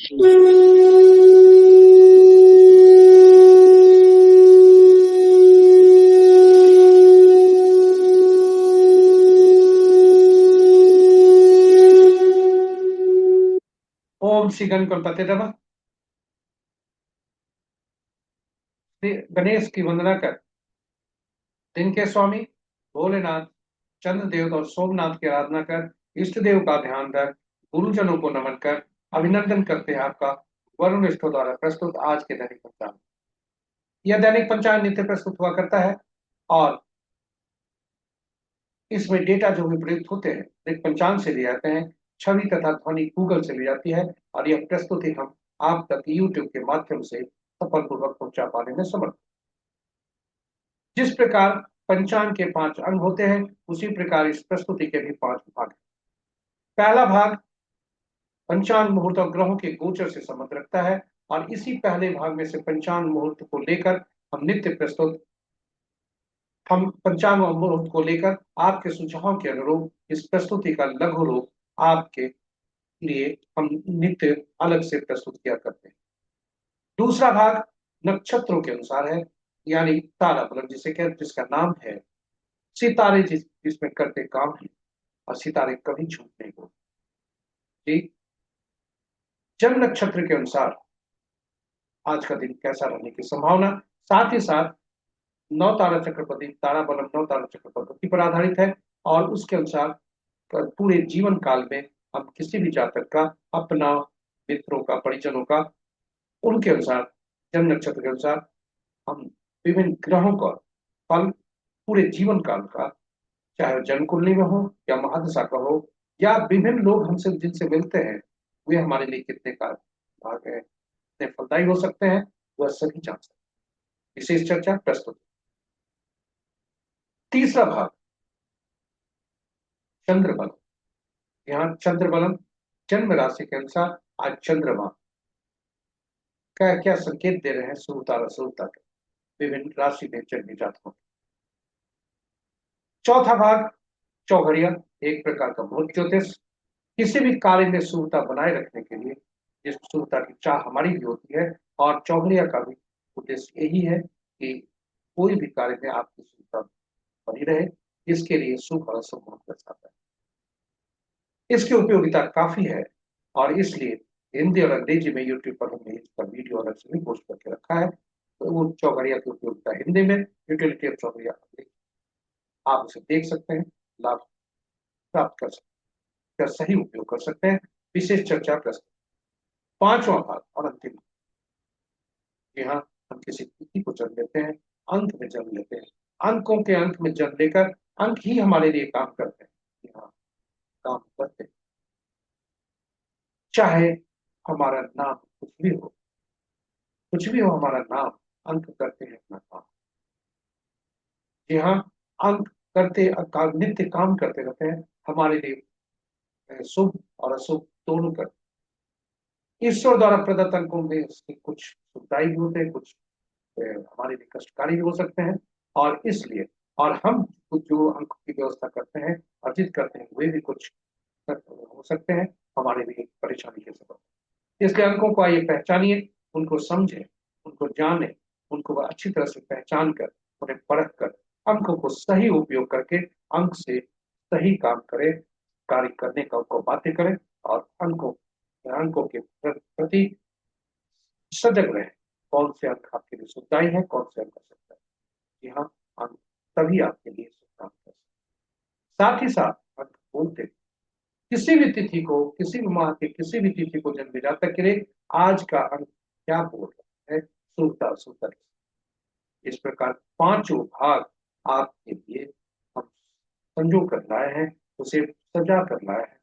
ओम श्री गणपति नमः। श्री गणेश की वंदना कर, दिन के स्वामी भोलेनाथ, चंद्रदेव और सोमनाथ की आराधना कर, इष्ट देव का ध्यान रख, गुरुजनों को नमन कर, अभिनंदन करते हैं आपका वरुण निष्ठों द्वारा प्रस्तुत आज के दैनिक पंचांग। यह दैनिक पंचांग नित्य प्रस्तुत हुआ करता है और इसमें डेटा जो भी प्रयुक्त होते हैं दैनिक पंचांग से लिए जाते हैं, छवि तथा ध्वनि गूगल से ली जाती है और यह प्रस्तुति हम आप तक यूट्यूब के माध्यम से सफलपूर्वक पहुंचा पाने में समर्थ। जिस प्रकार पंचांग के 5 अंग होते हैं, उसी प्रकार इस प्रस्तुति के भी 5 भाग हैं। पहला भाग पंचांग मुहूर्त और ग्रहों के गोचर से संबंध रखता है और इसी पहले भाग में से पंचांग मुहूर्त को लेकर हम पंचांग और मुहूर्त को लेकर आपके सुझाव के अनुरूप इस प्रस्तुति का लघु रूप आपके लिए हम नित्य अलग से प्रस्तुत किया करते हैं। दूसरा भाग नक्षत्रों के अनुसार है, यानी तारा मतलब जिसका नाम है सितारे, जिसमें करते काम है और सितारे कभी झूठ नहीं बोलते। जन्म नक्षत्र के अनुसार आज का दिन कैसा रहने की संभावना, साथ ही साथ नौ तारा चक्रपति तारा बलम नौ तारा चक्रपति पर आधारित है और उसके अनुसार पूरे जीवन काल में हम किसी भी जातक का अपना, मित्रों का, परिजनों का, उनके अनुसार जन्म नक्षत्र के अनुसार हम विभिन्न ग्रहों का फल पूरे जीवन काल का, चाहे जन्म कुंडली में हो या महादशा का हो या विभिन्न लोग हमसे जिनसे मिलते हैं वे हमारे लिए कितने का भाग है, कितने फलदायी हो सकते हैं, वह सभी जान सकते हैं। विशेष चर्चा प्रस्तुत। तीसरा भाग चंद्र बल। यहाँ चंद्र बलम जन्म राशि के अनुसार आज चंद्रमा क्या क्या संकेत दे रहे हैं सुरता के विभिन्न राशि में जन्मे जातकों। चौथा भाग चौघड़िया, एक प्रकार का भूत ज्योतिष। किसी भी कार्य में शुभता बनाए रखने के लिए जिस शुभता की चाह हमारी भी होती है और चौघड़िया का भी उद्देश्य यही है कि कोई भी कार्य में आपकी शुभता बनी रहे, जिसके लिए शुभ और अशुभ महत्व दर्शाता है। इसकी उपयोगिता काफी है और इसलिए हिंदी और अंग्रेजी में यूट्यूब पर हमने इसका वीडियो अलग से भी पोस्ट करके रखा है। तो वो चौघड़िया की उपयोगिता हिंदी में, यूटिलिटी ऑफ चौघड़िया, आप उसे देख सकते हैं, लाभ प्राप्त कर सकते हैं, सही उपयोग कर सकते हैं। विशेष चर्चा प्रस्तुत। पांचवा भाग और अंतिम, यहाँ हम किसी तिथि को जन्म लेते हैं, अंक में जन्म लेते हैं, अंकों के अंक में जन्म लेकर अंक ही हमारे लिए काम करते हैं, यहाँ काम करते हैं, चाहे हमारा नाम कुछ भी हो हमारा नाम, अंक करते हैं अपना काम। यहाँ अंक करते नित्य काम करते रहते हैं हमारे लिए, शुभ और अशुभ दोनों करते। ईश्वर द्वारा प्रदत्त अंकों में इसके कुछ सुखदायी भी होते हैं, कुछ हमारे लिए कष्टकारी भी हो सकते हैं और इसलिए और हम कुछ जो अंक की व्यवस्था करते हैं, अर्जित करते हैं, वे भी कुछ हो सकते हैं हमारे लिए परेशानी के सबब। इसलिए अंकों को आइए पहचानिए, उनको समझें, उनको जाने, उनको अच्छी तरह से पहचान कर, उन्हें परख कर, अंकों को सही उपयोग करके अंक से सही काम करें, कार्य करने का उनको बाध्य करें और अंकों के प्रति सजग रहे। कौन से अंक आपके लिए सुखदायी है, कौन से अंक असुखदायी है। जी हाँ, अंक तभी आपके लिए शुभ काम कर सकते। साथ ही साथ अंक बोलते हैं। किसी भी तिथि को, किसी भी माह के किसी भी तिथि को जन्मे जातक के लिए आज का अंक क्या बोल रहा है, शुभता अशुभता। इस प्रकार पांचों भाग आपके लिए हम संजो कर लाए हैं, उसे सजा कर लाए हैं,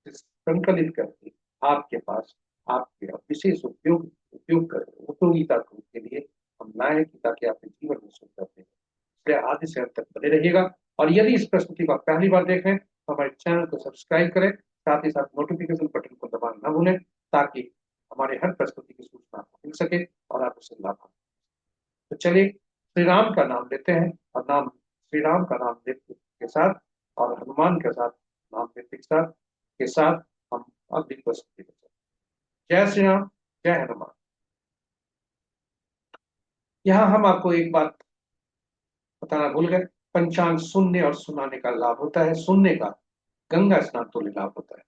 संकलित करके आपके पास आपके विशेष उपयोगिता के लिए हम लाए हैं कि ताकि आपके जीवन में सुंदर रहे। इसलिए आदि से अंत तक बने रहिएगा और यदि इस प्रस्तुति को आप पहली बार देख रहे हैं तो हमारे चैनल को सब्सक्राइब करें, साथ ही साथ नोटिफिकेशन बटन को दबाना ना भूलें ताकि हमारे हर प्रस्तुति की सूचना आपको मिल सके और आप उससे लाभ। तो चलिए श्री राम का नाम लेते हैं और श्री राम का नाम लेते के साथ और हनुमान के साथ नाम लेते के साथ हम अगली प्रस्तुति में चलते हैं। जय श्री राम, जय हनुमान। यहाँ हम आपको एक बात बताना भूल गए। पंचांग सुनने और सुनाने का लाभ होता है, सुनने का गंगा स्नान तुल्य लाभ होता है।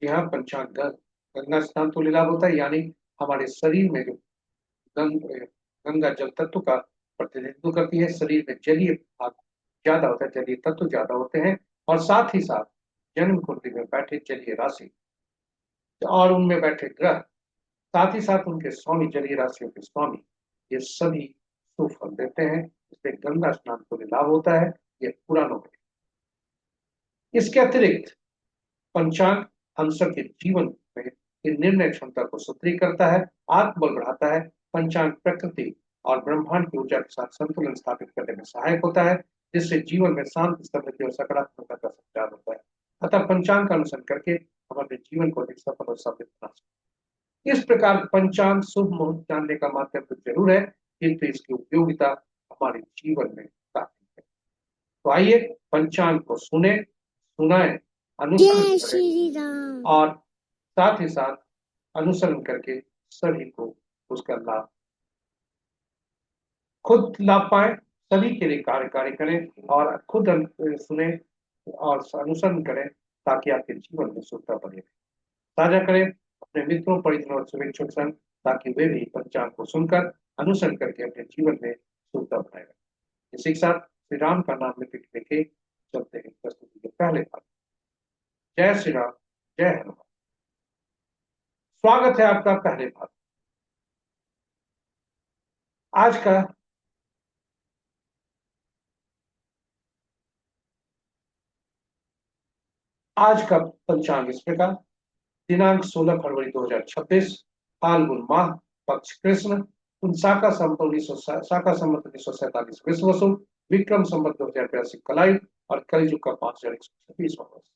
यहाँ पंचांग गंगा स्नान तुल्य लाभ होता है, यानी हमारे शरीर में जो गंगा जल तत्व का प्रतिनिधित्व करती है। शरीर में जलीय भाग ज्यादा होता है, जलीय तत्व ज्यादा होते हैं, और साथ ही साथ जन्म कुंडली में बैठे जलीय राशि और उनमें बैठे ग्रह, साथ ही साथ उनके स्वामी, जलीय राशियों के स्वामी, ये सभी शुभ फल देते हैं। इसलिए गंगा स्नान को लाभ होता है, ये पुराणों में। इसके अतिरिक्त पंचांग हम सबके जीवन में निर्णय क्षमता को सुदृढ़ करता है, आत्मबल बढ़ाता है। पंचांग प्रकृति और ब्रह्मांड की ऊर्जा के साथ संतुलन स्थापित करने में सहायक होता है, जिससे जीवन में शांति, समृद्धि और सकारात्मकता का संचार होता है। अतः पंचांग का अनुसरण करके हम अपने जीवन को अधिक सफल और समृद्ध बना सकते हैं। इस प्रकार पंचांग शुभ मुहूर्त जानने का माध्यम तो जरूर है, किंतु इसकी उपयोगिता हमारे जीवन में काफी है। तो आइए पंचांग को सुने, सुनाए, अनुसरण करें और साथ ही साथ अनुसरण करके सभी को उसका लाभ, खुद लाभ पाए, सभी के लिए कार्य करें और खुद सुने और अनुसरण करें, ताकि आपके जीवन में सुखता बने रहे। साझा करें अपने मित्रों, परिजनों और शुभेच्छुक संग, ताकि वे भी पंचांग को सुनकर अनुसरण करके अपने जीवन में सुखता बनाए रखें। इसी के साथ श्री राम का नाम लेके चलते हैं प्रस्तुति के पहले भाग। जय श्री राम, जय हनुमान। स्वागत है आपका पहले भाग। आज का पंचांग इस प्रकार। दिनांक 16 फरवरी 2026, फाल्गुन माह, पक्ष कृष्ण, शाका संवत 1947 विश्व वसु, विक्रम संवत 2082 कलाई और कलयुग का 5126वां वर्ष।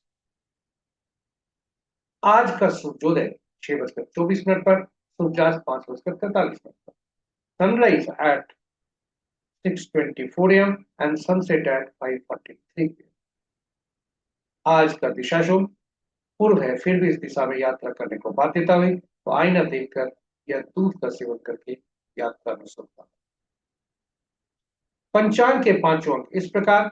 आज का सूर्योदय 6:24 पर, सूर्यास्त 5:43 पर, sunrise at 6:24 AM and sunset at 5:43 PM। आज का दिशा शुभ पूर्व है, फिर भी इस दिशा में यात्रा करने को बाध्यता हुई, तो आईना देखकर या दूध का सेवन करके यात्रा में सुनता। पंचांग के पांचों अंक इस प्रकार।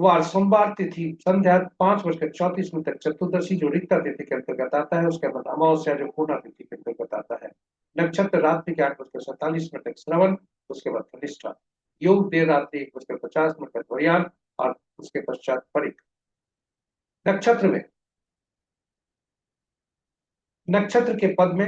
वार सोमवार, तिथि संध्या 5:34 तक चतुर्दशी जो रिक्ता तिथि के अंतर्गत आता है, उसके बाद अमावस्या जो पूर्णा तिथि के अंतर्गत आता है। नक्षत्र रात्रि के 8:47 तक श्रवण, उसके बाद धनिष्ठा। योग देर रात्रि 1:50 तक वर्यान और उसके पश्चात परिक। नक्षत्र के पद में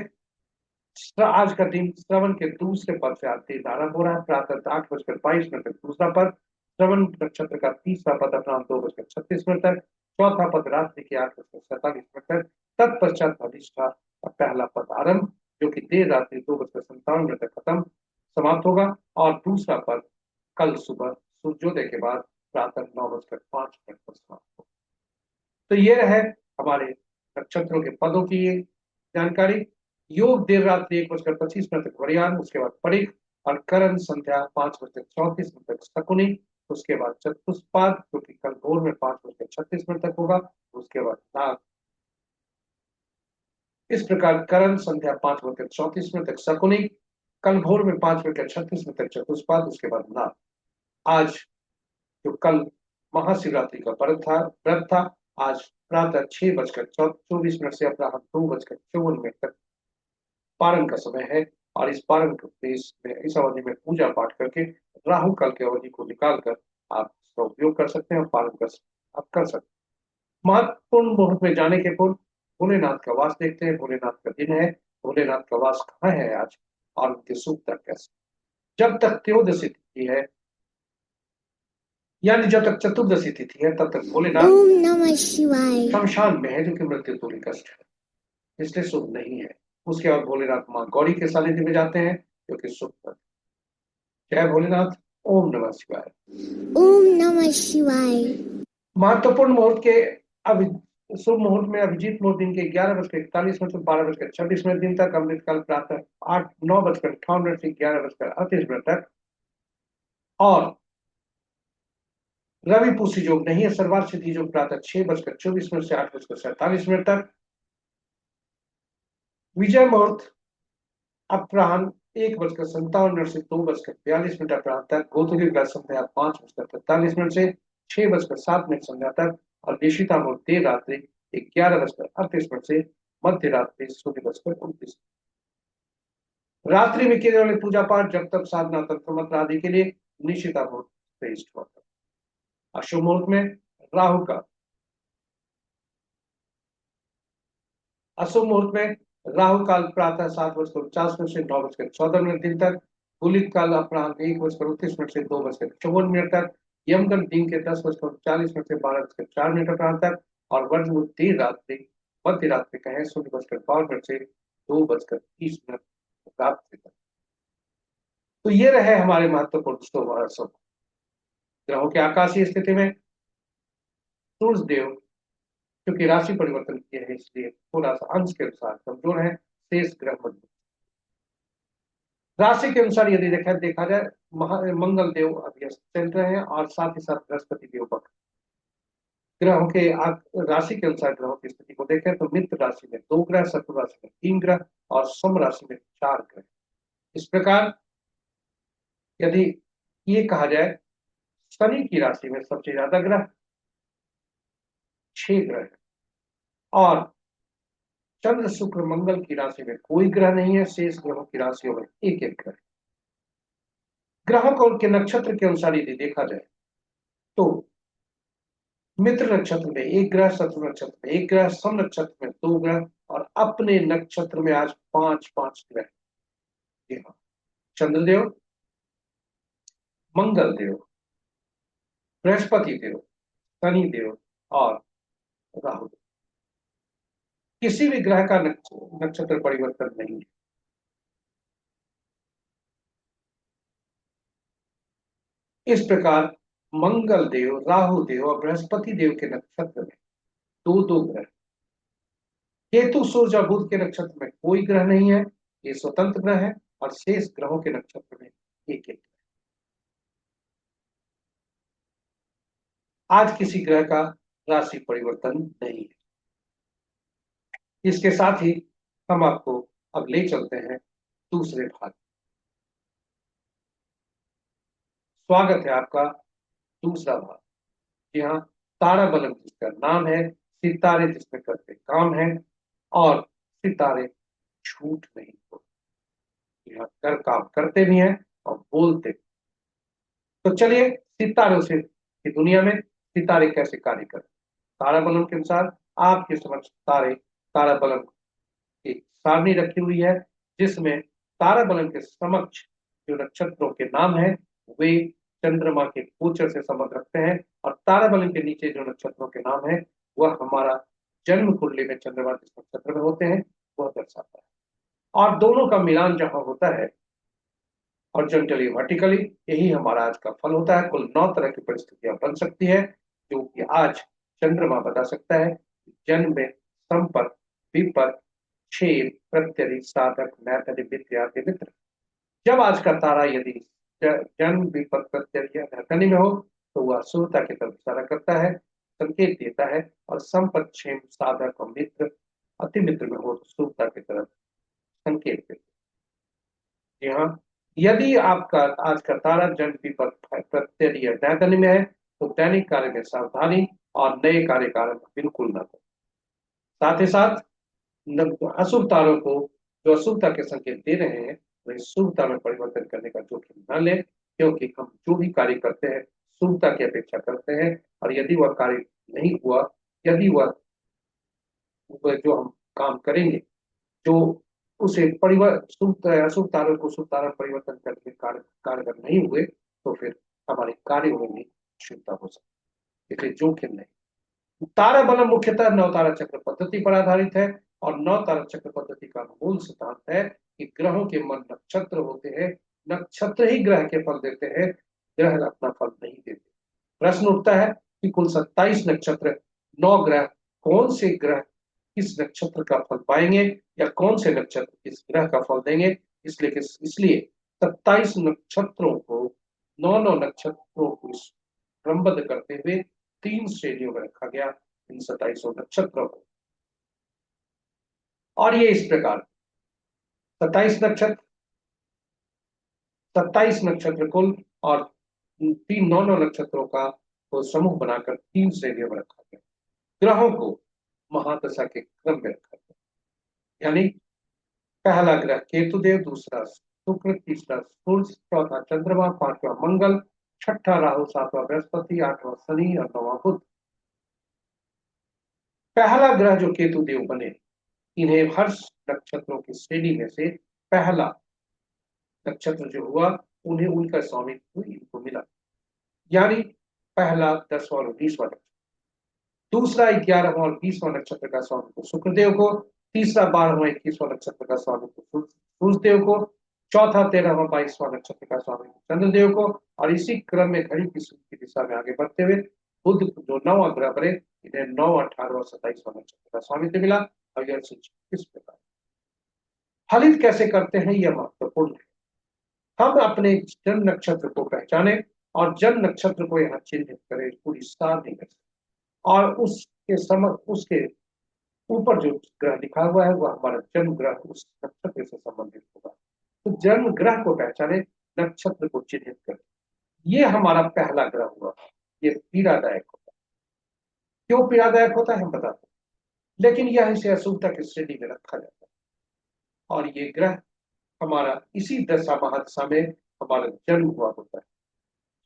आज का दिन श्रवण के दूसरे पद से आते आरंभ हो रहा है। प्रातः 8:22 तक दूसरा पद, श्रवण नक्षत्र का तीसरा पद अपना 2:36 तक, चौथा पद रात्रि के 8:47 तक, तत्पश्चात अधिष्ठा और पहला पद आरंभ, जो कि देर रात्रि 2:57 तक खत्म समाप्त होगा, और दूसरा पद कल सुबह सूर्योदय के बाद प्रातः 9:05 तक समाप्त होगा। तो ये रहे हमारे नक्षत्रों के पदों की जानकारी। योग देर रात्रि 1:25 तक वर्यान, उसके बाद परिक और करण संध्या 5:34 तक शकुनी, उसके बाद चतुष्पाद जो कि कल भोर में 5:36 तक होगा, उसके बाद नाग। इस प्रकार करण संध्या 5:34 तक शकुनी, कल भोर में 5:36 तक चतुष्पाद, उसके बाद नाग। आज जो कल महाशिवरात्रि का व्रत था, आज प्रातः 6:24 से अपराह्न 2:54 तक पारण का समय है, और इस पारण के इस अवधि में पूजा पाठ करके राहु काल की अवधि को निकालकर आप इसका उपयोग कर सकते हैं और पालन कर सकते हैं। महत्वपूर्ण मुहूर्त में जाने के पूर्व भोलेनाथ का वास देखते हैं। भोलेनाथ का दिन है, भोलेनाथ का वास कहाँ है आज और उनकी शुभता कैसे। जब तक त्रयोदशी तिथि है, यानी जब तक चतुर्दशी तिथि है, तब तक भोलेनाथ ओम नमः शिवाय शमशान में है, जो कि मृत्यु तुल्य कष्ट है, इसलिए शुभ नहीं है। उसके बाद भोलेनाथ माँ गौरी के सानिध्य में जाते हैं, जो कि शुभ। जय भोलेनाथ, ओम नमः शिवाय। ओम नमः शिवाय। महत्वपूर्ण मुहूर्त के शुभ मुहूर्त में अभिजीत मुहूर्त दिन के 11:41 से 12:26 दिन तक, अमृतकाल प्रातः 9:58 से 11:38 तक, और रवि पुष्य योग नहीं है, सर्वार्थ सिद्धि योग प्रातः 6:24 से 8:47 तक, विजय मुहूर्त अपराह्न 1:57 से 2:42 अपराह्न तक, गोधूली का संध्या 5:43 से 6:07 संध्या तक, और निशिता मुहूर्त देर रात्रि 11:38 से मध्य रात्रि 0:29। रात्रि में किए जाने वाले पूजा पाठ, जब तक साधना, तंत्र मंत्र आदि के लिए निशिता मुहूर्त श्रेष्ठ होता है। अशुभ मुहूर्त में राहु का, अशुभ मुहूर्त में राहु काल प्रातः 7:49 से 9:14 दिन तक, गुलिक काल अपराह्न 1:29 से 2:54 तक, यमगंड दिन के 10:39 से 12:04 अपराह्न तक, और वर्ज मुहूर्त देर रात्रि मध्य रात्रि कहें 0:52 से 2:30 रात्रि तक। तो ये रहे हमारे महत्वपूर्ण शुभ ग्रहों के आकाशीय स्थिति में। सूर्य देव क्योंकि राशि परिवर्तन किए हैं, इसलिए थोड़ा सा अंश के अनुसार कमजोर है, शेष ग्रह मजबूत। राशि के अनुसार यदि देखा जाए, मंगल देव अभी चल रहे हैं, और साथ ही साथ बृहस्पति देव वक्र। ग्रहों के राशि के अनुसार ग्रहों की स्थिति को देखें तो मित्र राशि में 2 ग्रह, शत्रु राशि में 3 ग्रह, और सम राशि में 4 ग्रह। इस प्रकार यदि ये कहा जाए, शनि की राशि में सबसे ज्यादा ग्रह 6 ग्रह है, और चंद्र शुक्र मंगल की राशि में कोई ग्रह नहीं है, शेष ग्रहों की राशियों में एक एक ग्रह। ग्रहों को उनके नक्षत्र के अनुसार यदि देखा जाए तो मित्र नक्षत्र में एक ग्रह, शत्रु नक्षत्र में एक ग्रह, सम नक्षत्र में 2 ग्रह, और अपने नक्षत्र में आज 5 ग्रह। जी हाँ, चंद्रदेव, मंगल देव, बृहस्पति देव, शनि देव और राहु देव। किसी भी ग्रह का नक्षत्र परिवर्तन नहीं है। इस प्रकार मंगल देव, राहु देव और बृहस्पति देव के नक्षत्र में 2 ग्रह। केतु, सूर्य और बुध के नक्षत्र में कोई ग्रह नहीं है, ये स्वतंत्र ग्रह है, और शेष ग्रहों के नक्षत्र में एक एक। आज किसी ग्रह का राशि परिवर्तन नहीं है। इसके साथ ही हम आपको अब ले चलते हैं दूसरे भाग। स्वागत है आपका दूसरा भाग। जी हाँ, तारा बलम जिसका नाम है, सितारे जिसमें करते काम है, और सितारे झूठ नहीं बोलते। यहाँ कर काम करते भी हैं और बोलते भी। तो चलिए, सितारों से की दुनिया में सितारे कैसे कार्य करते। तारा बलम के अनुसार आपके समक्ष तारा बलम की सारणी रखी हुई है, जिसमें तारा बलम के समक्ष जो नक्षत्रों के नाम है वे चंद्रमा के गोचर से संबंध रखते हैं, और तारा बलम के नीचे जो नक्षत्रों के नाम है वह हमारा जन्म कुंडली में चंद्रमा जिस नक्षत्र में होते हैं वह दर्शाता है। और दोनों का मिलान जहां होता है हॉरिजॉन्टली वर्टिकली, यही हमारा आज का फल होता है। कुल 9 तरह की परिस्थितियां बन सकती है, जो कि आज चंद्रमा बता सकता है। जन्म में संपर्क, विपर्क, क्षेप, प्रत्यरि, साधक, नैतरि, विद्यार्थी, मित्र। जब आज का तारा यदि जन्म, विपर्क, प्रत्यरि या नैतनि में हो तो वह शुभता की तरफ इशारा करता है, संकेत देता है, और संपर्क, क्षेम, साधक और मित्र, अति मित्र में हो तो शुभता की तरफ संकेत देता है। जी हाँ, यदि आपका आज का तारा जन्म, विपर्क, प्रत्यय या नैतनि में है तो दैनिक कार्य में सावधानी और नए कार्य का आरंभ बिल्कुल न करें। साथ ही साथ अशुभ तारों को जो अशुभता के संकेत दे रहे हैं वह शुभता में परिवर्तन करने का जोखिम न लें, क्योंकि हम जो भी कार्य करते हैं शुभता की अपेक्षा करते हैं, और यदि वह कार्य नहीं हुआ, यदि वह जो हम काम करेंगे जो उसे अशुभ तारों को शुभ तारा परिवर्तन करके कारगर नहीं हुए तो फिर हमारे कार्यों में भी शुभता हो सकती है, इसलिए जोखिम नहीं। तारा बलम मुख्यतः 9 तारा चक्र पद्धति पर आधारित है, और 9 तारा चक्र पद्धति का मूल सिद्धांत है कि ग्रहों के मन नक्षत्र होते हैं, नक्षत्र ही ग्रह के फल देते हैं, ग्रह अपना फल नहीं देते। प्रश्न उठता है कि कुल 27 नक्षत्र, 9 ग्रह, कौन से ग्रह किस नक्षत्र का फल पाएंगे, या कौन से नक्षत्र किस ग्रह का फल देंगे। इसलिए 27 नक्षत्रों को 9 नक्षत्रों को क्रमबद्ध करते हुए 3 श्रेणियों में रखा गया इन 27 नक्षत्रों को। और ये इस प्रकार, 27 नक्षत्र, 27 नक्षत्र कुल, और तीन नौ नौ नक्षत्रों का वो समूह बनाकर तीन श्रेणियों में रखा गया। ग्रहों को महादशा के क्रम में रखा गया। यानी पहला ग्रह केतुदेव, दूसरा शुक्र, तीसरा सूर्य, चौथा चंद्रमा, पांचवा मंगल, छठा राहु, सातवां बृहस्पति, आठवां शनि और नौवां बुध। पहला ग्रह जो केतुदेव बने, इन्हें हर्ष नक्षत्रों की श्रेणी में से पहला नक्षत्र जो हुआ, उन्हें उनका स्वामित्व इनको मिला। यानी पहला 10वां और 19वां नक्षत्र। दूसरा 11वां और 20वां नक्षत्र का स्वामित्व शुक्रदेव को, तीसरा 12वां 21वां नक्षत्र का स्वामित्व सूर्यदेव को, चौथा 13वां 22वां नक्षत्र का स्वामित्व चंद्रदेव को, और इसी क्रम में घड़ी की सूर्य की दिशा में आगे बढ़ते हुए बुध जो 9वां ग्रह बने, इन्हें 9, 18 और 27वां नक्षत्र का स्वामित्व मिला। और यह किस प्रकार फलित कैसे करते हैं, यह महत्वपूर्ण है। हम अपने जन्म नक्षत्र को पहचाने और जन्म नक्षत्र को यहाँ चिन्हित करें पूरी सारणी में, और उसके ऊपर जो ग्रह लिखा हुआ है वह हमारा जन्म ग्रह उस नक्षत्र से संबंधित होगा। तो जन्म ग्रह को पहचाने, नक्षत्र को चिन्हित करें। ये हमारा पहला ग्रह हुआ। ये पीड़ादायक होता है। क्यों पीड़ादायक होता है हम बताते हैं, लेकिन यह इसे अशुभता की श्रेणी में रखा जाता है। और ये ग्रह हमारा इसी दशा महादशा में हमारा जन्म हुआ होता है।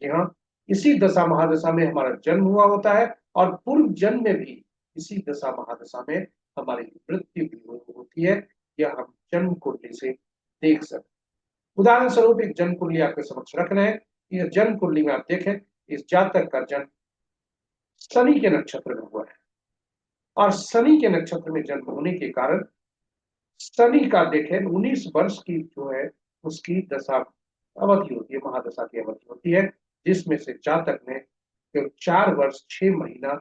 जी हाँ, इसी दशा महादशा में हमारा जन्म हुआ होता है, और पूर्व जन्म में भी इसी दशा महादशा में हमारी मृत्यु भी होती है। यह हम जन्म कुंडली से देख सकते। उदाहरण स्वरूप एक जन्म कुंडली आपके समक्ष रख रहे हैं। यह जन्म कुंडली में आप देखें, इस जातक का जन्म शनि के नक्षत्र में हुआ है, और शनि के नक्षत्र में जन्म होने के कारण शनि का देखें 19 वर्ष की जो है उसकी दशा अवधि होती है, महादशा की अवधि होती है, जिसमें से जातक में केवल 4 वर्ष 6 महीना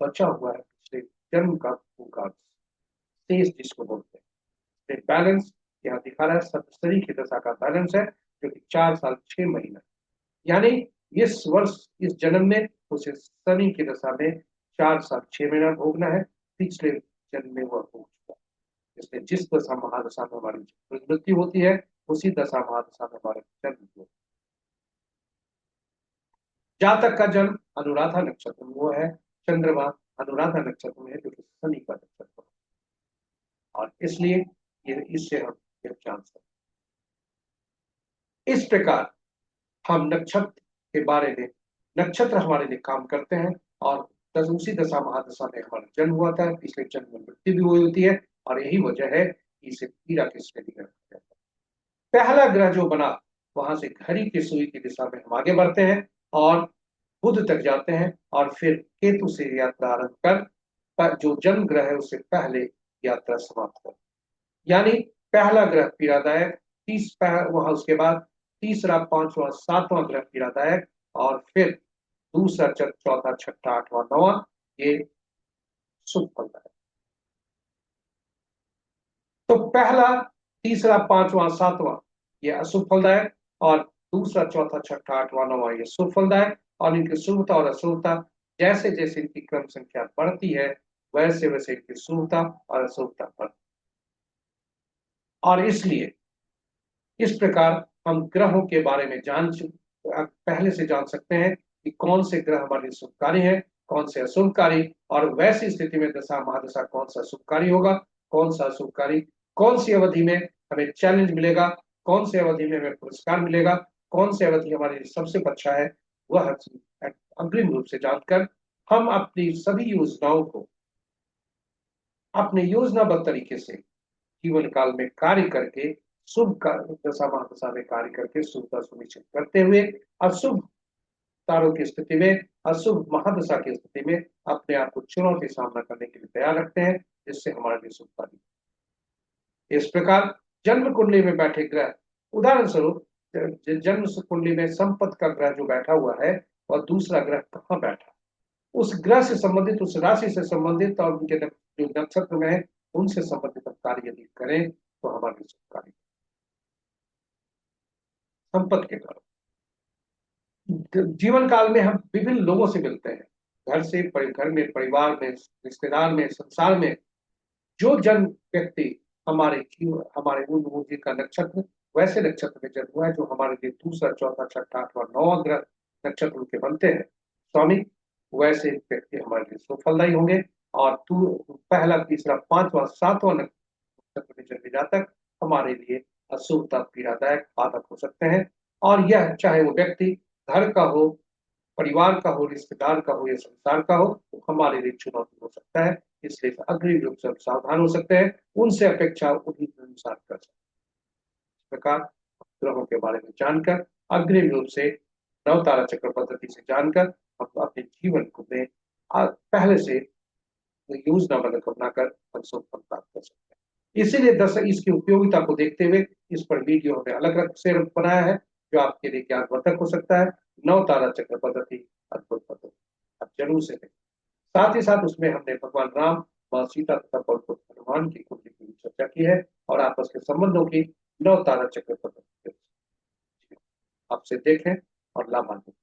बचा हुआ है पिछले जन्म का पूरा शेष, जिसको बोलते हैं बैलेंस। यहाँ दिखा रहा है शनि की दशा का बैलेंस है, जो कि 4 साल 6 महीना। यानी इस वर्ष इस जन्म में उसे शनि की दशा में 4 साल 6 महीना भोगना है। पिछले जन्म में वह भोग चुका। इसलिए जिस दशा महादशा में हमारी मृत्यु होती है, उसी दशा महादशा में हमारा जन्म होता है। जातक का जन्म अनुराधा नक्षत्र में हुआ है, चंद्रमा अनुराधा नक्षत्र में है, जो कि शनि का नक्षत्र है, और इसलिए ये इससे हम यह जान सकते। इस प्रकार हम नक्षत्र के बारे में, नक्षत्र हमारे लिए काम करते हैं, और उसी दशा महादशा में हमारा जन्म हुआ था, पिछले जन्म में मृत्यु भी हुई होती है, और यही वजह है कि इसे पीड़ा की श्रेणी में रखा जाता है। पहला ग्रह जो बना, वहां से घड़ी की सुई की दिशा में हम आगे बढ़ते हैं और बुध तक जाते हैं, और फिर केतु से यात्रा आरंभ कर जो जन्म ग्रह है उससे पहले यात्रा समाप्त कर। यानी पहला ग्रह पीड़ादायक, वहां उसके बाद तीसरा, पांचवा, सातवां ग्रह पीड़ादायक, और फिर दूसरा, चौथा, छठा, आठवां, नौवां ये शुभ फलदायक। तो पहला, तीसरा, पांचवा, सातवां ये अशुभ फलदायक, और दूसरा, चौथा, छठा, आठवां, नौवां ये शुभ फलदायक। और इनकी शुभता और अशुभता जैसे जैसे इनकी क्रम संख्या बढ़ती है, वैसे वैसे इनकी शुभता और अशुभता बढ़ती है। और इसलिए इस प्रकार हम ग्रहों के बारे में पहले से जान सकते हैं कि कौन से ग्रह हमारे लिए शुभकारी है, कौन से अशुभकारी, और वैसी स्थिति में दशा महादशा कौन सा शुभकारी होगा, कौन सा अशुभकारी, कौन सी अवधि में हमें चैलेंज मिलेगा, कौन सी अवधि में हमें पुरस्कार मिलेगा, कौन सी अवधि हमारे लिए सबसे अच्छा है, वह अग्रिम रूप से जानकर हम अपनी सभी योजनाओं को अपने योजनाबद्ध तरीके से जीवन काल में कार्य करके, शुभ दशा महादशा में कार्य करके शुभता सुनिश्चित करते हुए, अशुभ तारों की स्थिति में, अशुभ महादशा की स्थिति में अपने आप को चुनौती सामना करने के लिए तैयार रखते हैं, जिससे हमारे लिए शुभता दी। इस प्रकार जन्म कुंडली में बैठे ग्रह, उदाहरण स्वरूप जन्म कुंडली में संपत्ति का ग्रह जो बैठा हुआ है, और दूसरा ग्रह कहाँ बैठा, उस ग्रह से संबंधित, उस राशि से संबंधित, और उनके जो नक्षत्र में है उनसे संबंधित कार्य यदि करें तो हमारे कार्य संपत्ति के कारण जीवन काल में हम विभिन्न लोगों से मिलते हैं। घर में, परिवार में, रिश्तेदार में, संसार में जो जन व्यक्ति हमारे उन मूर्ति का नक्षत्र वैसे नक्षत्र में जन्म हुआ है जो हमारे लिए दूसरा, चौथा, छठा, आठवां, नौवां ग्रह नक्षत्र उनके बनते हैं स्वामी, वैसे व्यक्ति हमारे लिए सुफलदायी होंगे। और तू पहला, तीसरा, पांचवा, सातवां नक्षत्र में जन्मे जातक हमारे लिए अशुभता, पीड़ादायक, बाधक हो सकते हैं। और यह चाहे वो व्यक्ति घर का हो, परिवार का हो, रिश्तेदार का हो या संसार का हो, तो हमारे लिए चुनौती हो सकता है। इसलिए अग्रिम रूप से हम सावधान हो सकते हैं, उनसे अपेक्षा उन्हीं के अनुसार कर सकते हैं। इस प्रकार ग्रहों के बारे में जानकर, अग्रिम रूप से नव तारा चक्र पद्धति से जानकर हम अपने जीवन को में पहले से योजना बनाकर हम सुख प्राप्त कर सकते हैं। इसीलिए दरअसल इसकी उपयोगिता को देखते हुए इस पर वीडियो हमने अलग अलग से बनाया है, जो आपके लिए ज्ञानवर्धक हो सकता है। नव तारा चक्र पद्धति अद्भुत पद्धति, आप जरूर से देखें। साथ ही साथ उसमें हमने भगवान राम, माँ सीता तथा पौत्र हनुमान की कुंडली की भी चर्चा की है और आपस के संबंधों की नव तारा चक्र पद्धति आपसे देखें और लाभान्वित।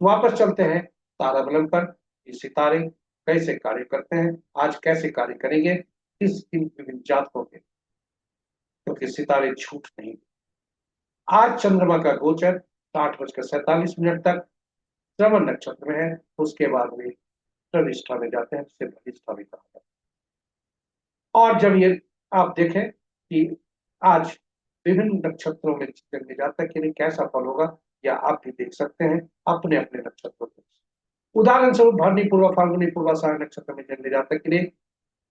वापस चलते हैं ताराबलम पर। ये सितारे कैसे कार्य करते हैं, आज कैसे कार्य करेंगे इस इन विभिन्न जातकों के, क्योंकि सितारे झूठ नहीं। आज चंद्रमा का गोचर 8:47 तक श्रवण नक्षत्र में है, उसके बाद वे प्रतिष्ठा में जाते हैं, जिसे प्रतिष्ठा भी कहा जाता है। और जब ये आप देखें कि आज विभिन्न नक्षत्रों में जन्मे जातक के लिए कैसा फल होगा, या आप भी देख सकते हैं अपने अपने नक्षत्रों के। उदाहरण स्वरूप भरनी, पूर्व फाल्गुनी, पूर्वाषाढ़ नक्षत्र में जन्मे जातक के लिए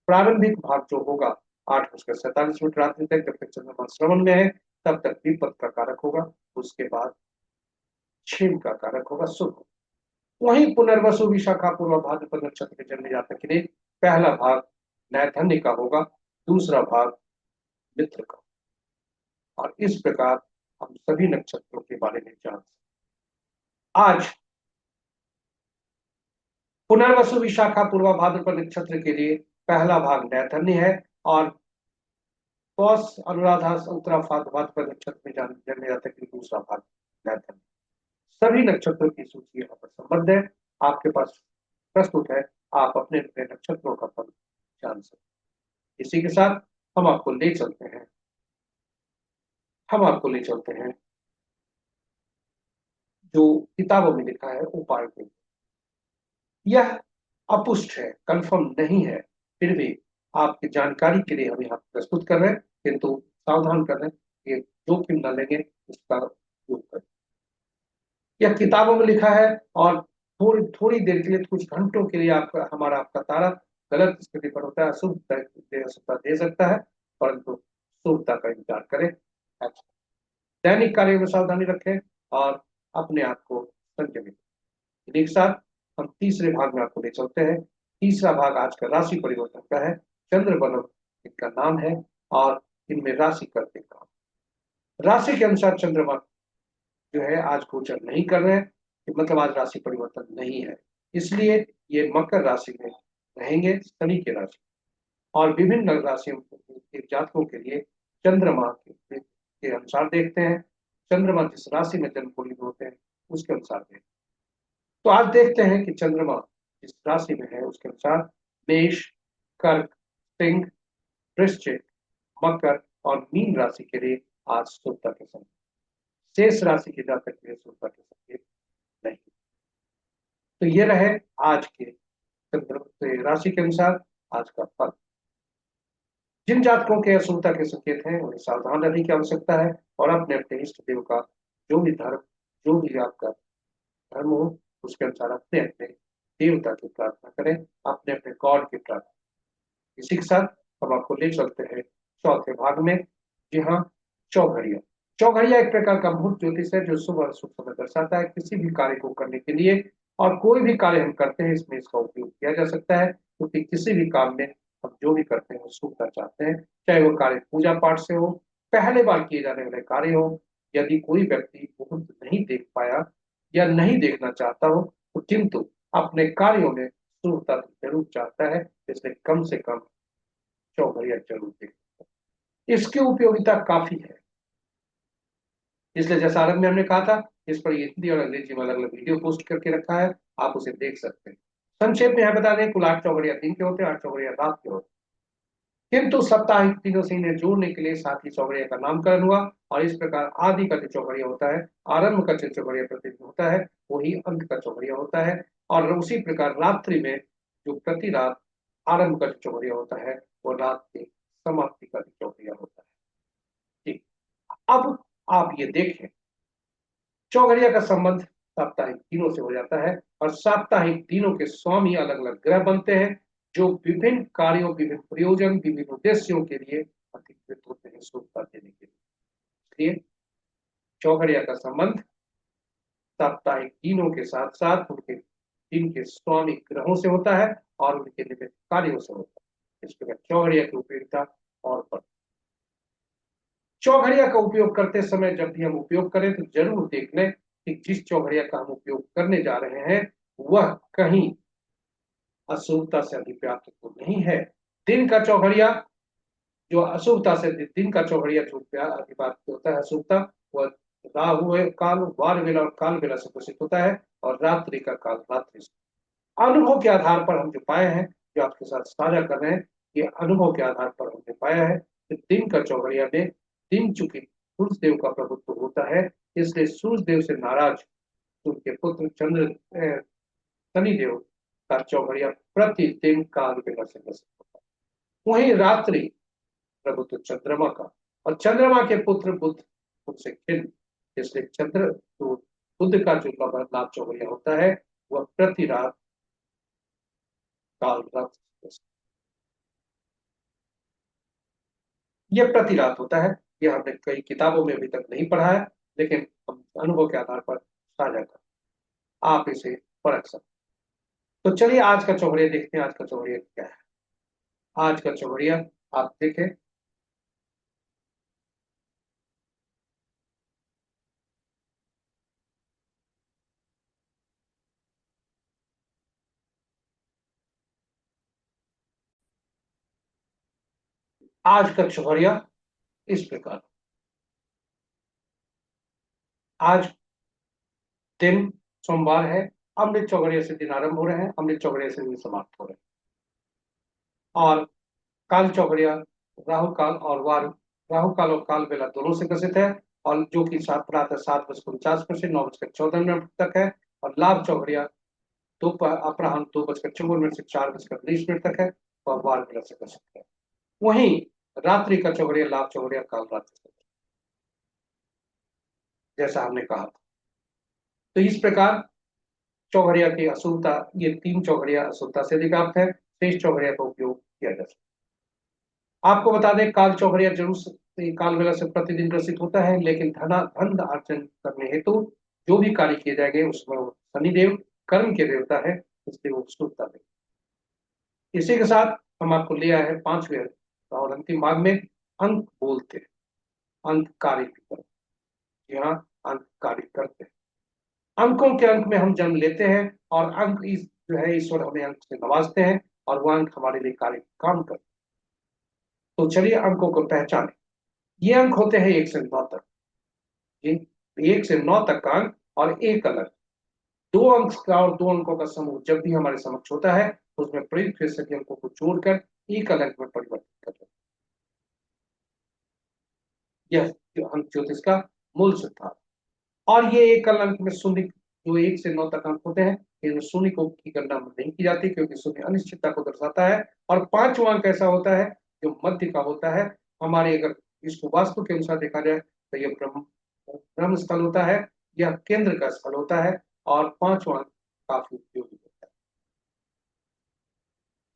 प्रारंभिक भाग जो होगा 8:47 रात्रि तक, जब तक चंद्रमा श्रवण में है तब तक विपद का कारक होगा, उसके बाद क्षेम का कारक होगा, शुभ। वहीं पुनर्वसु, विशाखा, पूर्व भाद्रपद नक्षत्र में जन्मे जातक के लिए पहला भाग नैधन्य का होगा, दूसरा भाग मित्र का। और इस प्रकार हम सभी नक्षत्रों के बारे में जान सकते। आज पुनर्वसु, विशाखा, पूर्व भाद्रपद नक्षत्र के लिए पहला भाग नैधन्य है और पौष, अनुराधा, उत्तरा भाद्रपद नक्षत्र में जन्मे जातक के लिए दूसरा भाग नैधन्य। सभी नक्षत्रों की सूची यहाँ पर संबद्ध है, आपके पास प्रस्तुत है, आप अपने अपने नक्षत्रों का फल जान सकते। इसी के साथ हम आपको ले चलते हैं जो किताबों में लिखा है उपाय के। यह अपुष्ट है, कंफर्म नहीं है, फिर भी आपकी जानकारी के लिए हम यहाँ प्रस्तुत कर रहे हैं, किंतु सावधान कर रहे हैं कि जोखिम न लेंगे, इसका उपयोग करें। यह किताबों में लिखा है और थोड़ी थोड़ी देर के लिए, कुछ घंटों के लिए आपका तारा गलत स्थिति पर होता है, अशुभता दे सकता है, परंतु शुभता का इंतजार करें। दैनिक कार्यों में सावधानी रखें और अपने आप को संयमित। एक साथ हम तीसरे भाग में आपको ले चलते हैं। तीसरा भाग आज का राशि परिवर्तन का है। चंद्र बनम इनका नाम है और इनमें राशि करते काम, राशि के अनुसार चंद्रमा जो है आज गोचर नहीं कर रहे हैं, मतलब आज राशि परिवर्तन नहीं है, इसलिए ये मकर राशि में रहेंगे, शनि के राशि। और विभिन्न राशियों के जातकों के लिए चंद्रमा के अनुसार देखते हैं, चंद्रमा जिस राशि में जन्म कुंडली में होते हैं उसके अनुसार देखते हैं। तो आज देखते हैं कि चंद्रमा जिस राशि में है उसके अनुसार मेष, कर्क, सिंह, वृश्चिक, मकर और मीन राशि के लिए आज शुभता के संकेत, शेष राशि के जातक के लिए शुभता के संकेत नहीं। तो ये रहे आज के राशि के अनुसार आज का फल। जिन जातकों के अशुभता के संकेत हैं उन्हें सावधान रहने की आवश्यकता है और अपने अपने इष्ट देव का जो भी आपका धर्म हो उसके अनुसार अपने अपने देवता की प्रार्थना करें, अपने अपने गॉड की प्रार्थना। इसी के साथ हम आपको ले चलते हैं चौथे भाग में। जी हाँ, चौघड़िया। चौघड़िया एक प्रकार का मुहूर्त ज्योतिष है जो शुभ और शुभ समय दर्शाता है किसी भी कार्य को करने के लिए, और कोई भी कार्य हम करते हैं इसमें इसका उपयोग किया जा सकता है, क्योंकि किसी भी काम में हम जो भी करते हैं शुभता चाहते हैं, चाहे वो कार्य पूजा पाठ से हो, पहले बार किए जाने वाले कार्य हो। यदि कोई व्यक्ति मुहूर्त नहीं देख पाया या नहीं देखना चाहता हो, तो किंतु अपने कार्यों में शुभता जरूर चाहता है, इसलिए कम से कम चौघड़िया जरूर देखें। इसकी उपयोगिता काफी है, इसलिए जैसा आरंभ में हमने कहा था, इस पर हिंदी और अंग्रेजी में अलग अलग वीडियो पोस्ट करके रखा है, आप उसे देख सकते हैं। संक्षेप में यह बता दें, कुल 8 चौघड़िया दिन के होते हैं, 8 चौघड़िया रात के होते हैं। किंतु साप्ताहिक दिनों से इन्हें जोड़ने के लिए साथ ही चौघड़िया का नामकरण हुआ। और इस प्रकार आदि का जो चौघड़िया होता है, आरंभ का जो चौघड़िया प्रतिदिन होता है, वही अंत का चौघड़िया होता है। और उसी प्रकार रात्रि में जो प्रति रात आरंभ का जो चौघड़िया होता है, वो रात की समाप्ति का जो चौघड़िया होता है। ठीक। अब आप ये देखें, चौघड़िया का संबंध साप्ताहिक दिनों से हो जाता है, और साप्ताहिक दिनों के स्वामी अलग अलग ग्रह बनते हैं, जो विभिन्न कार्यों, विभिन्न प्रयोजन, विभिन्न उद्देश्यों के लिए अधिकृत होते हैं शुभता देने के लिए। इसलिए चौघड़िया का संबंध साप्ताहिक दिनों के साथ साथ उनके दिन के स्वामी ग्रहों से होता है और उनके निमित्त कार्यों से होता है। इस प्रकार चौघड़िया की उपयोगिता और बढ़। चौघड़िया का उपयोग करते समय जब भी हम उपयोग करें तो जरूर देख लें कि जिस चौघड़िया का हम उपयोग करने जा रहे हैं वह कहीं अशुभता से अधिव्याप्त तो नहीं है। दिन का चौघड़िया जो अशुभता से, दिन का चौघड़िया जो अधिव्याप्त होता है अशुभता, वह राहु काल, वार वेला और काल वेला से घोषित होता है, और रात्रि का काल रात्रि से। अनुभव के आधार पर हम जो पाए हैं, जो आपके साथ साझा कर रहे हैं, ये अनुभव के आधार पर हमने पाया है कि दिन का चौघड़िया में, दिन चूंकि सूर्य देव का प्रभुत्व होता है, इसलिए सूर्य देव से नाराज उनके पुत्र चंद्र शनि देव का चौघड़िया प्रतिदिन काल बेला से ग्रसित होता है। वहीं रात्रि प्रभुत्व चंद्रमा का, और चंद्रमा के पुत्र बुध उनसे खिन्न, इसलिए चंद्र तो बुध का जो लाभ चौघड़िया होता है, वह प्रति रात काल रात, यह प्रति रात होता है। यह हमने कई किताबों में अभी तक नहीं पढ़ा है, लेकिन हम अनुभव के आधार पर साझा कर, आप इसे परख सकते। तो चलिए आज का चौघड़िया देखते हैं, आज का चौघड़िया क्या है। आज का चौघड़िया आप देखें, आज का चौघड़िया इस प्रकार। आज दिन सोमवार है, अमृत चौघड़िया से दिन आरंभ हो रहे हैं, अमृत चौघड़िया से दिन समाप्त हो रहे हैं। और काल चौघड़िया राहु काल और वार, राहु काल और काल बेला दोनों से ग्रसित है, और जो कि सात प्रातः 7:49 से 9:14 तक है। और लाभ चौघड़िया दोपहर अपराह्न 2:54 से 4:19 तक है, और वार बेला से ग्रसित है। वहीं रात्रि का चौघड़िया लाभ चौघड़िया काल रात्रि, जैसा हमने कहा था। तो इस प्रकार चौघड़िया की अशुभता, ये तीन चौघड़िया अशुभता से अधिव्याप्त है, शेष चौघड़िया का उपयोग किया जा सकता है। आपको बता दें, काल चौघड़िया जरूर काल बेला से प्रतिदिन ग्रसित होता है, लेकिन धन अर्जन करने हेतु जो भी कार्य किए जाएंगे उसमें शनिदेव कर्म के देवता है, इसलिए वो शुभता देते। इसी के साथ हम आपको ले आए हैं पांचवें और अंतिम भाग में, अंक बोलते हैं, अंक कार्य करते हैं। यहाँ अंक कार्य करते हैं, अंकों के अंक में हम जन्म लेते हैं, और अंक इस जो है ईश्वर हमें अंक से नवाजते हैं, और वह अंक हमारे लिए कार्य काम करते हैं। तो चलिए अंकों को पहचानें। ये अंक होते हैं 1 से 9 तक। ये 1 से 9 तक का अंक, और एक अलग दो अंक का और दो अंकों का समूह जब भी हमारे समक्ष होता है, उसमें प्रयुक्त हुए सभी अंकों को जोड़कर एक अलग में परिवर्तित कर देते हैं। यह जो अंक ज्योतिष का मूल सिद्धांत। और ये एक अंक में शून्य, जो 1 से 9 तक अंक होते हैं, इनमें शून्य को की गणना नहीं की जाती, क्योंकि शून्य अनिश्चितता को दर्शाता है। और पांचवा अंक ऐसा होता है जो मध्य का होता है। हमारे अगर इसको वास्तु के अनुसार देखा जाए तो यह ब्रह्म ब्रह्म स्थल होता है, यह केंद्र का स्थल होता है, और पांचवा अंक काफी उपयोगी होता है।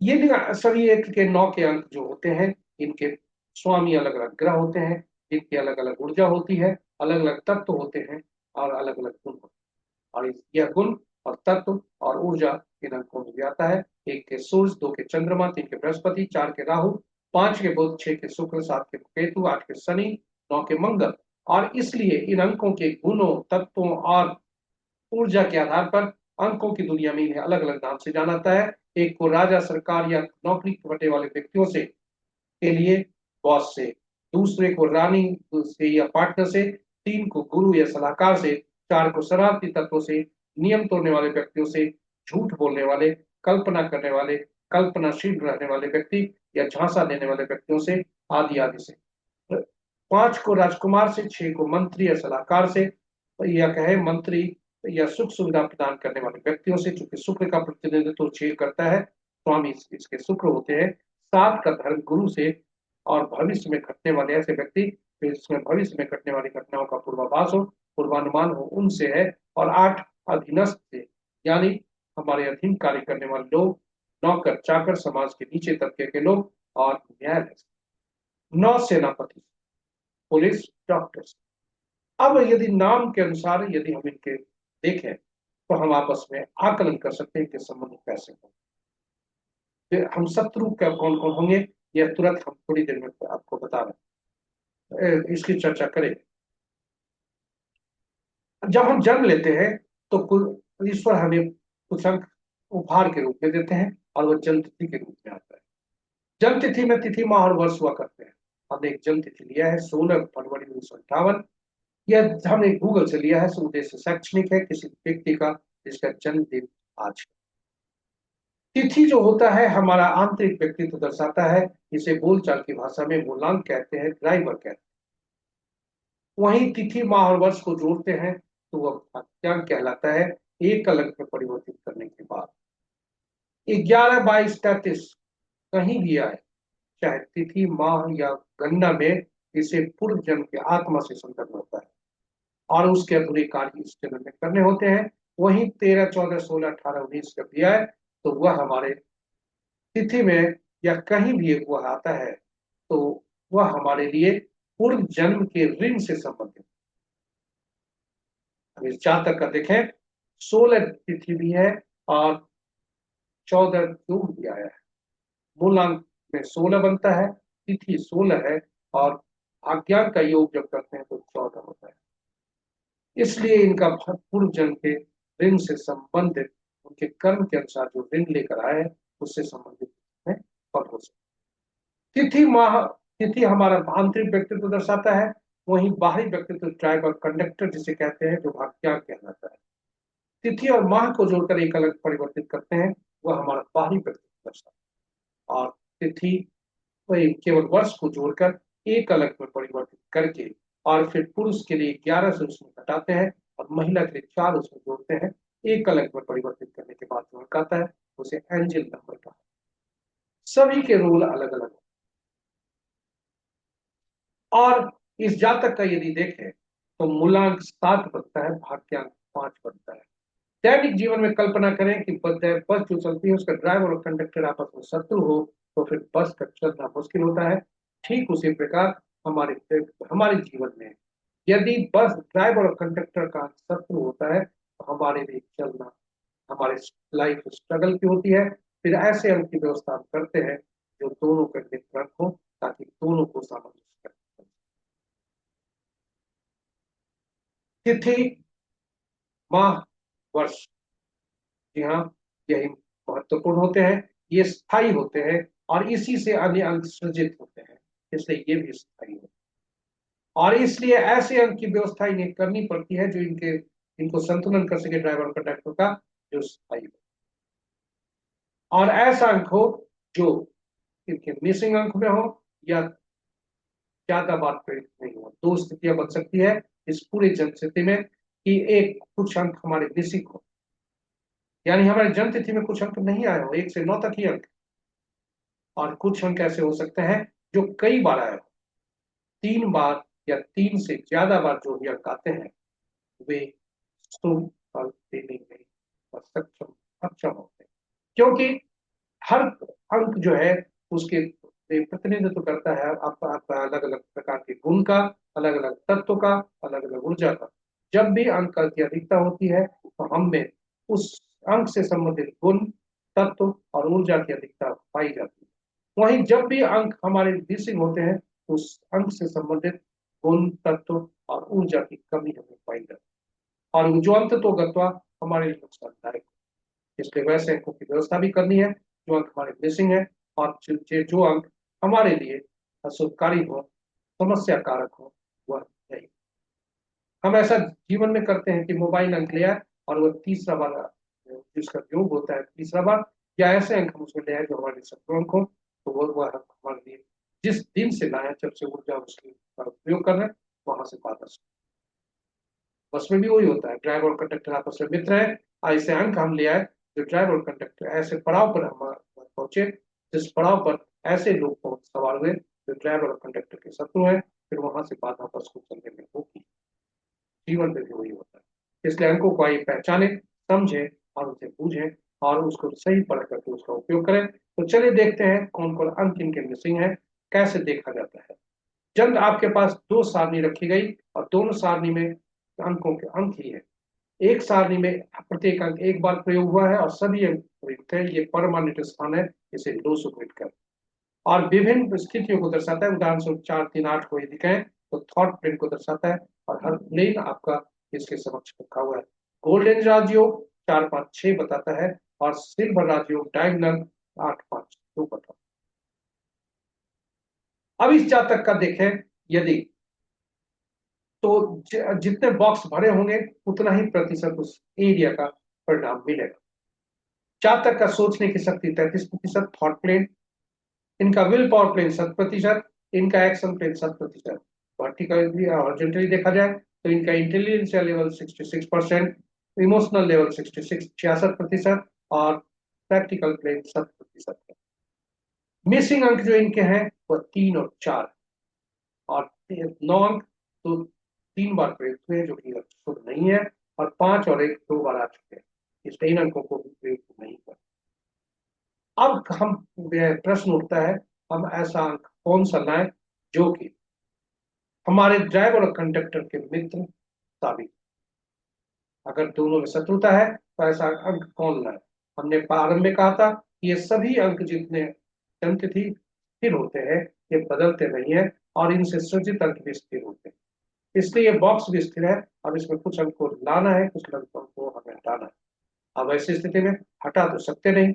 ये भी सभी 1 के 9 के अंक जो होते हैं, इनके स्वामी अलग अलग ग्रह होते हैं, जिनकी अलग अलग ऊर्जा होती है, अलग अलग तत्व होते हैं, और अलग अलग गुण होते हैं। और यह गुण और तत्व और ऊर्जा इन अंकों में भी आता है। 1 के सूर्य, 2 के चंद्रमा, 3 के बृहस्पति, 4 के राहु, 5 के बुध, 6 के शुक्र, 7 के केतु, 8 के शनि, 9 के मंगल। और इसलिए इन अंकों के गुणों, तत्वों और ऊर्जा के आधार पर अंकों की दुनिया में इन्हें अलग अलग नाम से जाना जाता है। एक को राजा, सरकार या नौकरी बटे वाले व्यक्तियों से के लिए बॉस से, दूसरे को रानी से या पार्टनर से, 3 को गुरु या सलाहकार से, 4 को शरारती तत्वों से, नियम तोड़ने वाले व्यक्तियों से, झूठ बोलने वाले, कल्पना करने वाले, कल्पनाशील रहने वाले व्यक्ति, या झांसा देने वाले व्यक्तियों से, आदि आदि से। 5 को राजकुमार से, 6 को मंत्री या सलाहकार से, या कहे मंत्री या सुख सुविधा प्रदान करने वाले व्यक्तियों से, चूंकि शुक्र का प्रतिनिधित्व 6 करता है, स्वामी इसके शुक्र होते हैं। 7 का धर्म गुरु से, और भविष्य में घटने वाले ऐसे व्यक्ति जिसमें भविष्य में घटने वाली घटनाओं का पूर्वाभास हो, पूर्वानुमान हो, उनसे है। और 8 अधीनस्थ से, यानी हमारे अधीन कार्य करने वाले लोग, नौकर चाकर, समाज के नीचे तबके के लोग, और न्यायालय। 9 सेनापति, पुलिस, डॉक्टर्स। अब यदि नाम के अनुसार यदि हम इनके देखें तो हम आपस में आकलन कर सकते हैं कि संबंध कैसे हो। फिर हम शत्रु क्या कौन कौन होंगे, यह तुरंत हम थोड़ी देर में आपको बता रहे हैं, इसकी चर्चा करें। जब हम जन्म लेते हैं तो कुल ईश्वर हमें कुछ अंक उपहार के रूप में देते हैं, और वह जन्म तिथि के रूप में आता है। जन्म तिथि में तिथि माह और वर्ष हुआ करते हैं। हमने एक जन्म तिथि लिया है 16 फरवरी 1958। यह हमने गूगल से लिया है, उद्देश्य शैक्षणिक है, किसी व्यक्ति का जिसका जन्मदिन आज है। तिथि जो होता है हमारा आंतरिक व्यक्तित्व दर्शाता है। इसे बोलचाल की भाषा में मूलांक कहते हैं, ड्राइवर कहते हैं। वहीं तिथि माह और वर्ष को जोड़ते हैं तो वह भाग्यांक कहलाता है, एक अलग में परिवर्तित करने के बाद। 11/22-33 कहीं भी आए, चाहे तिथि माह या गणना में, इसे पूर्व जन्म के आत्मा से संदर्भ होता है, और उसके अधूरे कार्य इस जन्म में करने होते हैं। वहीं 13, 14, 16, 18, 19 जब भी आए तो वह हमारे तिथि में या कहीं भी वह आता है तो वह हमारे लिए पूर्व जन्म के ऋण से संबंधित। अब इस जातक का देखें, 16 तिथि भी है और 14 योग भी आया है। मूलांक में 16 बनता है, तिथि 16 है, और भाग्यांक का योग जब करते हैं तो 14 होता है। इसलिए इनका पूर्व जन्म के ऋण से संबंधित, उनके कर्म के अनुसार जो ऋण लेकर आए उससे संबंधित है पद हो सकता है। तिथि हमारा आंतरिक व्यक्तित्व दर्शाता है। वहीं बाहरी व्यक्तित्व ड्राइवर, कंडक्टर जिसे कहते हैं, जो भाग्यांक कहलाता है। तिथि और माह को जोड़कर एक अलग परिवर्तित करते हैं, वह हमारा बाहरी व्यक्तित्व दर्शाता है। और तिथि वही केवल वर्ष को जोड़कर एक अलग में परिवर्तित करके, और फिर पुरुष के लिए 11 से उसमें घटाते हैं, और महिला के लिए 4 उसमें जोड़ते हैं। एक अलग में परिवर्तित करने के बाद जो अंक आता है उसे एंजल नंबर का। सभी के रोल अलग अलग। और इस जातक का यदि देखें तो मूलांक 7 बनता है, भाग्यांक 5 बनता है। दैनिक जीवन में कल्पना करें कि बस जो चलती है उसका ड्राइवर और कंडक्टर आपस में शत्रु हो, तो फिर बस का चलना मुश्किल होता है। ठीक उसी प्रकार हमारे हमारे जीवन में यदि बस ड्राइवर और कंडक्टर का शत्रु होता है तो हमारे लिए चलना, हमारे लाइफ स्ट्रगल की होती है। फिर ऐसे अंक की व्यवस्था हम करते हैं जो दोनों का मित्रक हो, ताकि दोनों को सामंजस्य कर। तिथि माह वर्ष, जी हाँ, यही महत्वपूर्ण होते हैं। ये स्थायी होते हैं, और इसी से अन्य अंक सृजित होते हैं, इसलिए ये भी स्थायी होते हैं। और इसलिए ऐसे अंक की व्यवस्था इन्हें करनी पड़ती है जो इनको संतुलन कर सके, ड्राइवर कंडक्टर का, जो स्थायी हो। और ऐसा अंक हो जो इनके मिसिंग अंक में हो, या ज्यादा बात प्रेरित नहीं हो। दो स्थितियां बन सकती है इस पूरे जनस्थिति में, कि एक कुछ अंक हमारे मिसिंग हो, यानी हमारे जन्म तिथि में कुछ अंक नहीं आए हो, 1 से 9 तक ही अंक। और कुछ अंक ऐसे हो सकते हैं जो कई बार आए हो, 3 बार या 3 से ज्यादा बार जो भी अंक आते हैं वे शुभ फल देने में सक्षम सक्षम होते हैं। क्योंकि हर अंक जो है उसके प्रतिनिधित्व करता है आपका आपका अलग अलग प्रकार के गुण का, अलग अलग तत्व का, अलग अलग ऊर्जा का। जब भी अंक की अधिकता होती है तो हम में उस अंक से संबंधित गुण, तत्व और ऊर्जा की अधिकता पाई जाती है। वहीं जब भी अंक हमारे मिसिंग होते हैं, उस अंक से संबंधित गुण, तत्व और ऊर्जा की कमी हमें पाई जाती है, और जो अंत तो गत्वा हमारे लिए नुकसानदायक है। इसलिए वैसे अंकों की व्यवस्था भी करनी है जो अंक हमारे मिसिंग है, और जो अंक हमारे लिए अशुभकारी हो, समस्या कारक हो, वह नहीं। हम ऐसा जीवन में करते हैं कि मोबाइल अंक लिया और वह तीसरा बार जिसका योग होता है तीसरा बार, या ऐसे अंक हम उसमें ले आए जो हमारे शत्रु अंक हो, तो वह हमारे लिए जिस दिन से लाए, जब से ऊर्जा उसकी का उपयोग कर रहे हैं, वहां से बाधा शुरू। बस में भी वही होता है, ड्राइवर और कंडक्टर आपस में मित्र है, ऐसे अंक हम ले आए जो ड्राइवर और कंडक्टर ऐसे पड़ाव पर हम पहुंचे, जिस पड़ाव पर ऐसे लोग पहुंच सवार हुए जो ड्राइवर और कंडक्टर के शत्रु है, फिर वहां से बाधा बस को चलने में होगी। जीवन में भी वही होता है। इसलिए अंकों को आइए पहचाने, समझे और उसे बूझें और उसको सही पढ़ करके उसका उपयोग करें। तो चलिए देखते हैं कौन कौन अंक इनके मिसिंग है, कैसे देखा जाता है। जब आपके पास दो सारणी रखी गई और दोनों सारणी में अंकों के अंक ही है, एक सारणी में प्रत्येक अंक एक बार प्रयोग हुआ है और सभी अंक प्रयुक्त है, ये परमानेंट स्थान है, इसे लो सुकृत कर और विभिन्न स्थितियों को दर्शाता है। उदाहरण स्वरूप 4 3 8 को यदि कहें तो थॉट प्लेन को दर्शाता है और हर प्लेन आपका इसके समक्ष रखा हुआ है। गोल्डन राजयोग 4 5 6 बताता है और सिल्वर राजयोग डायगोनल 8 5 2 बताता है। अब इस जातक का देखें यदि, तो जितने बॉक्स भरे होंगे उतना ही प्रतिशत उस एरिया का परिणाम मिलेगा। जातक का सोचने की शक्ति 33%, थॉट प्लेन, इनका विल पावर प्लेन 7%, इनका एक्शन प्लेन 7%। वर्टिकली हॉरिजॉन्टली देखा जाए तो इनका इंटेलिजेंस लेवल 66%, इमोशनल लेवल 66 और प्रैक्टिकल प्लेन 7% है। मिसिंग अंक जो इनके हैं वह 3 और 4 और 9 अंक तो 3 बार प्रयुक्त हुए जो कि शुभ नहीं है, और 5 और 1 2 बार आ चुके हैं, इस 3 अंकों को भी प्रयुक्त नहीं कर। अब हम प्रश्न उठता है, हम ऐसा अंक कौन सा लाएं जो कि हमारे ड्राइवर और कंडक्टर के मित्र साबित। अगर दोनों में शत्रुता है तो ऐसा अंक कौन लाए। हमने प्रारंभ में कहा था कि ये सभी अंक जितने जन्मतिथि स्थिर होते हैं, ये बदलते नहीं है और इनसे सृजित अंक भी स्थिर होते हैं। इसलिए ये बॉक्स भी स्थिर है। अब इसमें कुछ अंक को लाना है, कुछ अंकों को हमें हटाना है। अब ऐसी स्थिति में हटा तो सकते नहीं,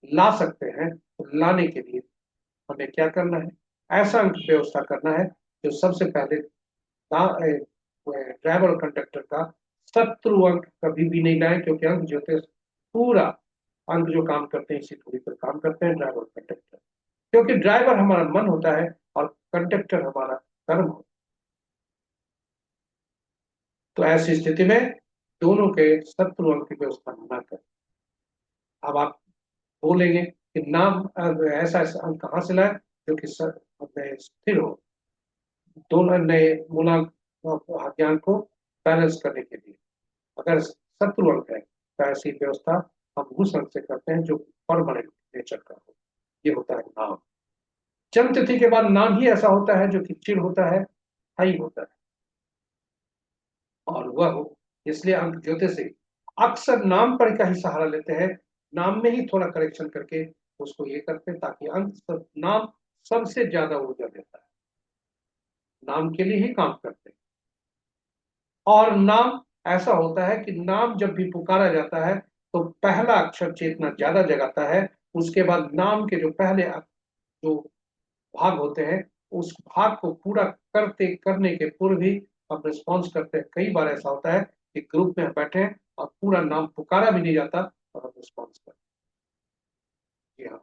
ला सकते हैं। तो लाने के लिए हमें क्या करना है, ऐसा अंक व्यवस्था करना है जो सबसे पहले ड्राइवर और कंडक्टर का शत्रु अंक कभी भी नहीं लाए, क्योंकि अंक जो थे पूरा अंक जो काम करते हैं इसी दूरी पर काम करते हैं, ड्राइवर और कंडक्टर। क्योंकि ड्राइवर हमारा मन होता है और कंडक्टर हमारा कर्म होता है। तो ऐसी स्थिति में दोनों के शत्रु अंक की व्यवस्था न करें। अब आप बोलेंगे कि नाम ऐसा ऐसा अंक कहाँ से लाए जो कि अपने स्थिर हो, दोनों नए मूलांक ज्ञान को बैलेंस करने के लिए। अगर शत्रु अंक है तो ऐसी व्यवस्था हम उस अंक से करते हैं जो परमानेंट नेचर का हो, ये होता है नाम। जन्म तिथि के बाद नाम ही ऐसा होता है जो कि चिर होता है, स्थायी होता है और वह हो। इसलिए अंक ज्योतिषी अक्सर नाम पर का ही सहारा लेते हैं, नाम में ही थोड़ा करेक्शन करके उसको ये करते हैं ताकि नाम सबसे ज्यादा ऊर्जा देता है, नाम के लिए ही काम करते हैं। और नाम ऐसा होता है कि नाम जब भी पुकारा जाता है तो पहला अक्षर चेतना ज्यादा जगाता है। उसके बाद नाम के जो पहले जो भाग होते हैं, उस भाग को पूरा करते करने के पूर्व भी हम रिस्पॉन्स करते हैं। कई बार ऐसा होता है कि ग्रुप में बैठे हैं और पूरा नाम पुकारा भी नहीं जाता और हम रिस्पॉन्स करते हैं। जी हाँ,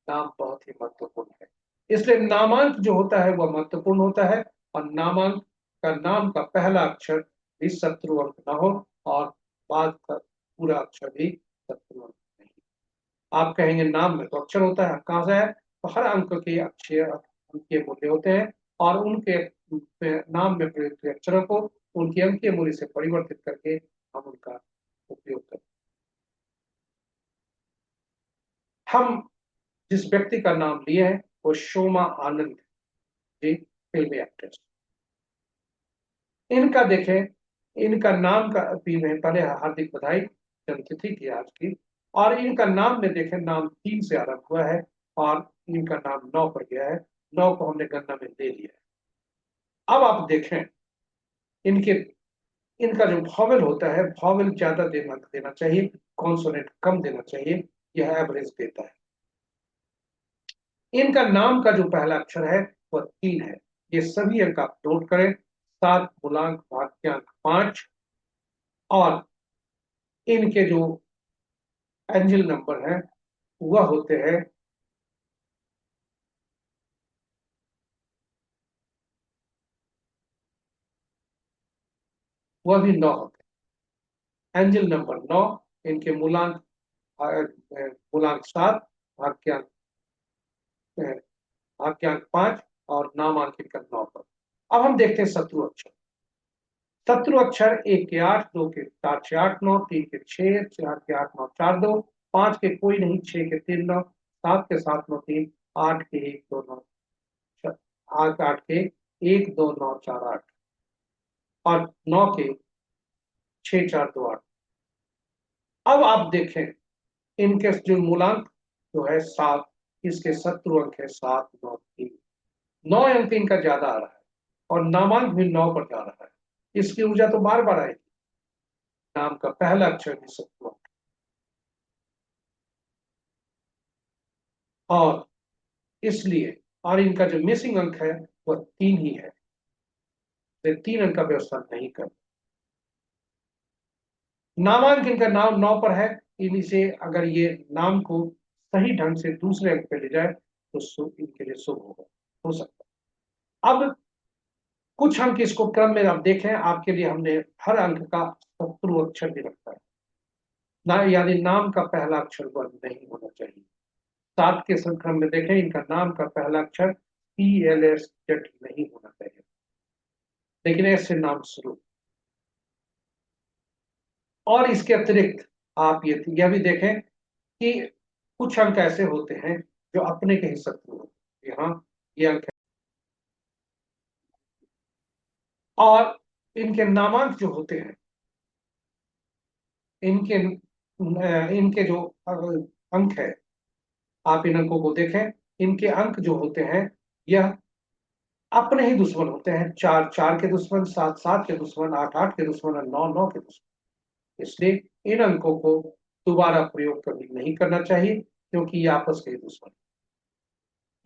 नाम बहुत ही महत्वपूर्ण है। इसलिए नामांक जो होता है वह महत्वपूर्ण होता है, और नामांक का नाम का पहला अक्षर भी शत्रु अंक ना हो और बाद का पूरा अक्षर भी शत्रु अंक नहीं। आप कहेंगे नाम में तो अक्षर होता है, कहाँ से है, तो हर अंक के अक्षर अंकीय मूल्य होते हैं और उनके नाम में प्रयुक्त अक्षरों को उनकी अंकीय मूल्य से परिवर्तित करके हम उनका उपयोग करते हैं। हम जिस व्यक्ति का नाम लिए हैं वो शोमा आनंद जी, फिल्मी एक्ट्रेस। इनका देखें, इनका नाम का भी मैं पहले हार्दिक बधाई, जन्मतिथि की आज की। और इनका नाम में देखें, नाम 3 से आरंभ हुआ है और इनका नाम 9 पर गया है। 9 को हमने गणना में ले लिया है। अब आप देखें इनके, इनका जो वॉवेल होता है, वॉवेल ज्यादा देना चाहिए, कॉन्सोनेंट कम देना चाहिए, यह एवरेज देता है। इनका नाम का जो पहला अक्षर है वह 3 है। ये सभी अंक आप नोट करें, 7 पूर्णांक भाग्यांक 5, और इनके जो एंजल नंबर हैं वह होते हैं वह भी 9 होते हैं। एंजल नंबर 9, इनके मूलांक मूलांक 7, भाग्यांक भाग्यांक 5 और नामांक इनका 9 पर। अब हम देखते हैं शत्रु अक्षर। शत्रु अक्षर 1 के 8, 2 के 4 6 8 9, 3 के 6 4 के 8 9 4 2, 5 के कोई नहीं, 6 के 3 9, 7 के 7 9 3, 8 के 1 2 9 8 8 के 1 2 9 4 8 और 9 के 6 4 2 8। अब आप देखें इनके जो मूलांक जो है 7, इसके शत्रु अंक है 7 9 3, 9 अंक इनका ज्यादा आ रहा है और नामांक भी 9 पर जा रहा है। इसकी ऊर्जा तो बार बार आएगी। नाम का पहला अक्षर भी शत्रु अंक और इसलिए और इनका जो मिसिंग अंक है वह 3 ही है। तो 3 अंक का व्यवस्था नहीं कर। नामांक इनका नाम 9 पर है। इन्हीं से अगर ये नाम को सही ढंग से दूसरे अंक पे ले जाए तो इनके लिए शुभ होगा, हो सकता है। अब कुछ अंक इसको क्रम में आप देखें, आपके लिए हमने हर अंक का शत्रु अक्षर भी रखा है ना, यानी नाम का पहला अक्षर वह नहीं होना चाहिए। 7 के क्रम में देखें, इनका नाम का पहला अक्षर PLSZ नहीं होना चाहिए, लेकिन ऐसे नाम शुरू। और इसके अतिरिक्त आप यह भी देखें कि कुछ अंक ऐसे होते हैं जो अपने के ही शत्रु होते हैं। यहाँ ये अंक है और इनके नामांक जो होते हैं, इनके इनके जो अंक है, आप इन अंकों को देखें। इनके अंक जो होते हैं यह अपने ही दुश्मन होते हैं। 4 4 के दुश्मन, 7 7 के दुश्मन, 8 8 के दुश्मन और 9 9 के दुश्मन। इसलिए इन अंकों को दोबारा प्रयोग कभी नहीं करना चाहिए, क्योंकि ये आपस के दुश्मन।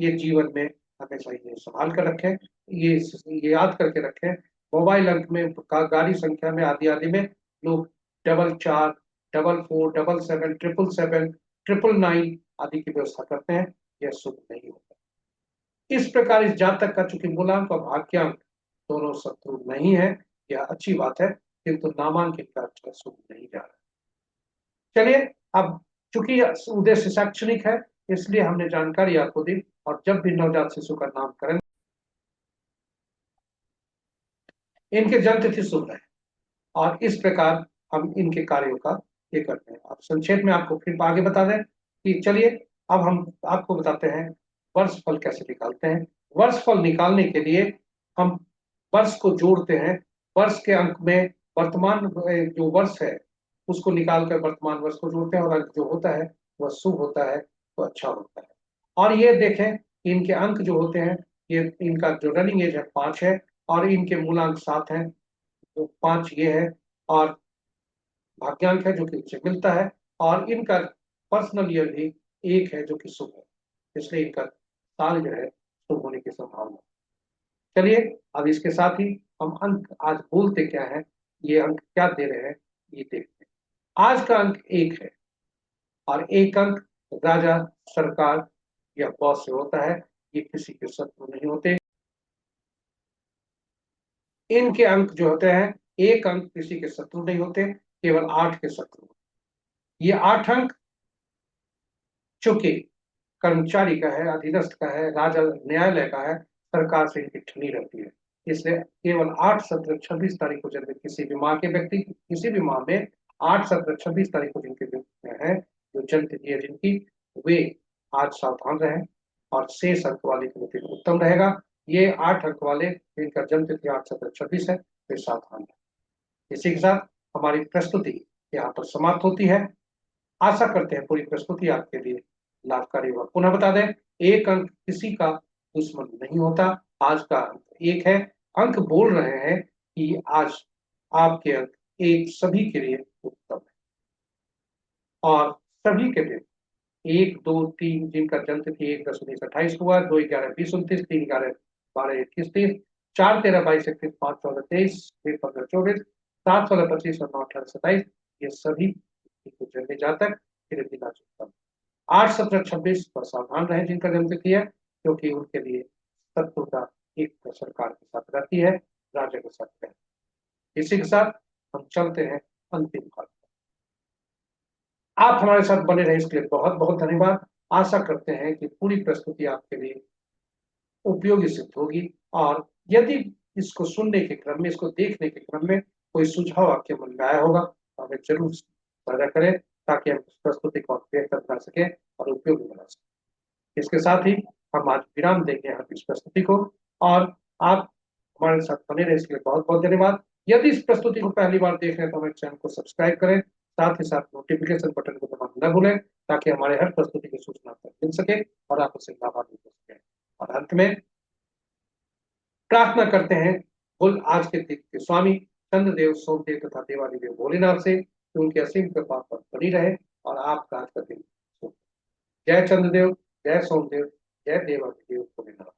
ये जीवन में हमेशा ये संभाल कर रखें, ये याद करके रखें। मोबाइल अंक में, गाड़ी संख्या में, आदि आदि में लोग 4 4 4 7 7 7 7 9 आदि की व्यवस्था करते हैं। यह शुभ नहीं होता। इस प्रकार इस जातक का चूंकि मूलांक और भाग्यांक दोनों शत्रु नहीं है, यह अच्छी बात है, किंतु नामांकित का अक्षर शुभ नहीं जा रहा। चलिए, अब चूंकि उद्देश्य शैक्षणिक है, इसलिए हमने जानकारी आपको दी। और जब भी नवजात शिशु का नामकरण, इनके जन्म तिथि शुभ है और इस प्रकार हम इनके कार्यों का ये करते हैं। अब संक्षेप में आपको फिर आगे बता दें कि चलिए अब हम आपको बताते हैं वर्ष फल कैसे निकालते हैं। वर्ष फल निकालने के लिए हम वर्ष को जोड़ते हैं। वर्ष के अंक में वर्तमान जो वर्ष है उसको निकालकर वर्तमान वर्ष को जोड़ते हैं और अंक जो होता है वह शुभ होता है, तो अच्छा होता है। और ये देखें कि इनके अंक जो होते हैं, ये इनका जो रनिंग एज है 5 है और इनके मूलांक 7 है, तो 5 ये है और भाग्यांक है जो कि इनसे मिलता है और इनका पर्सनल ईयर भी 1 है जो कि शुभ है। इसलिए इनका साल जो है शुभ होने की संभावना। चलिए, अब इसके साथ ही हम अंक आज बोलते क्या है, ये अंक क्या दे रहे हैं, ये देखते हैं। आज का अंक 1 है और 1 अंक राजा, सरकार या बॉस से होता है। ये किसी के शत्रु नहीं होते। इनके अंक जो होते हैं, 1 अंक किसी के शत्रु नहीं होते, केवल 8 के शत्रु। ये 8 अंक चूंकि कर्मचारी का है, अधीनस्थ का है, राजा न्यायालय का है, सरकार से इनकी ठनी रहती है। इसलिए केवल 8 17 26 तारीख को जन्मे किसी भी माँ के व्यक्ति, किसी भी माह में 8 17 26 तारीख को जिनके है जो जन्म तिथि है जिनकी, वे आज सावधान रहें और शेष अंक वाले के लिए उत्तम रहेगा। ये 8 अंक वाले जिनका जन्म तिथि 8 17 26 है, वे सावधान है। इसी के साथ हमारी प्रस्तुति यहाँ पर समाप्त होती है। आशा करते हैं पूरी प्रस्तुति आपके लिए लाभकारी हुआ। पुनः बता दें, 1 अंक किसी का दुश्मन नहीं होता। आज का अंक 1 है। अंक बोल रहे हैं कि आज आपके अंक 1 सभी के लिए उत्तम है और सभी के लिए 1 2 3 जिनका जन्म तिथि 1 10 19 28 हुआ, 2 11 20 29, 3 11 12 21 30, 4 13 22 21, 5 14 23, 6 15 24, 7 16 25 और 9 18 27, ये सभी जन्मे जातक फिर दिला चुकता है। 8 17 26 पर सावधान रहें जिनका जन्म तिथि है, क्योंकि उनके लिए शत्रुता एक सरकार के साथ रहती है, राजा के साथ रहती है। इसी के साथ हम चलते हैं अंतिम भाग। आप हमारे साथ बने रहे इसके लिए बहुत बहुत धन्यवाद। आशा करते हैं कि पूरी प्रस्तुति आपके लिए उपयोगी सिद्ध होगी, और यदि इसको सुनने के क्रम में, इसको देखने के क्रम में कोई सुझाव आपके मन में आया होगा तो हमें जरूर साझा करें, ताकि हम इस प्रस्तुति को और बेहतर बना सकें और उपयोगी बना सकें। इसके साथ ही हम आज विराम देंगे हम इस प्रस्तुति को, और आप हमारे साथ बने रहे इसके लिए बहुत बहुत धन्यवाद। यदि इस प्रस्तुति को पहली बार देख रहे हैं तो हमारे चैनल को सब्सक्राइब करें, साथ ही साथ नोटिफिकेशन बटन को दबाना न भूलें, ताकि हमारे हर प्रस्तुति की सूचना आपको मिल सके और आप उसे लाभान्वित हो सके। और अंत में प्रार्थना करते हैं कुल आज के दिन के स्वामी चंद्रदेव, सोमदेव तथा देवादिदेव भोलेनाथ से कि उनकी असीम कृपा पर बनी रहे और आपका आज का दिन शुभ। जय चंद्रदेव, जय सोमदेव, जय देवादिदेव भोलेनाथ।